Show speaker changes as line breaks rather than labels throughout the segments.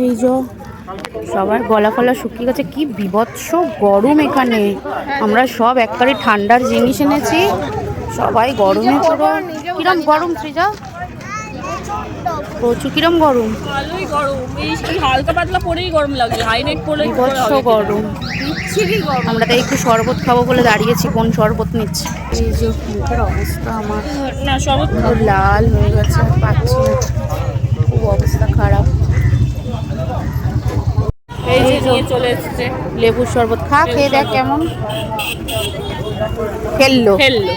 এই যে সবার গলা ফলা শুকিয়ে গেছে, কি বিভৎস গরম এখানে। আমরা সব একবারে ঠান্ডার জিনিস এনেছি, সবাই গরমে পুরো। কিরম গরম সৃজা? প্রচুর। কিরম গরম?
ভালোই গরম, এই হালকা পাতলা পরেই গরম লাগে, হাই নেট পরে
বিভৎস গরম। আমরা তাই একটু শরবত খাবো বলে দাঁড়িয়েছি, কোন শরবত নিচ্ছি। এই যে মুখের অবস্থা আমার
না শরবত
পুরো লাল হয়ে গেছে, পাচ্ছি না, খুব অবস্থা খারাপ।
এই যে নিয়ে চলে এসেছে
লেবুর শরবত, খা, খেয়ে দেখ কেমন খেললো।
খেললো।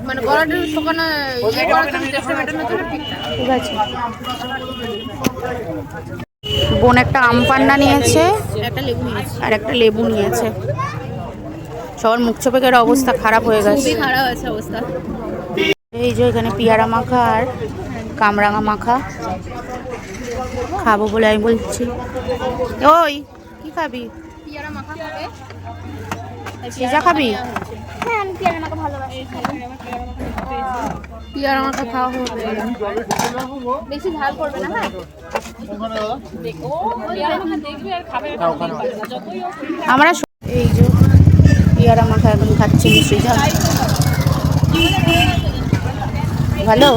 মানে গলাটা শুকানো ইয়ে করার জন্য, টেস্টটা মেটানোর জন্য ঠিক আছে। বোন একটা আম পান্না নিয়েছে, একটা লেবু নিয়েছে, আর একটা লেবু নিয়েছে। সবার মুখ চোপের অবস্থা খারাপ হয়ে গেছে, খুবই খারাপ আছে অবস্থা। এই যে এখানে পেয়ারা মাখা আর কামরাঙা মাখা খাবো বলে আমি বলছি। ওই কি খাবি? পেয়ারা মাখা খাবে? সিজা খাবি?
হ্যাঁ আমি পেয়ারা মাখা ভালোবাসি।
পেয়ারা মাখা খাওয়া হবে,
বেশি ঝাল করবে না। হ্যাঁ
আমরা এই যে পেয়ারা মাখা এখন খাচ্ছি। সৃজা ভালো।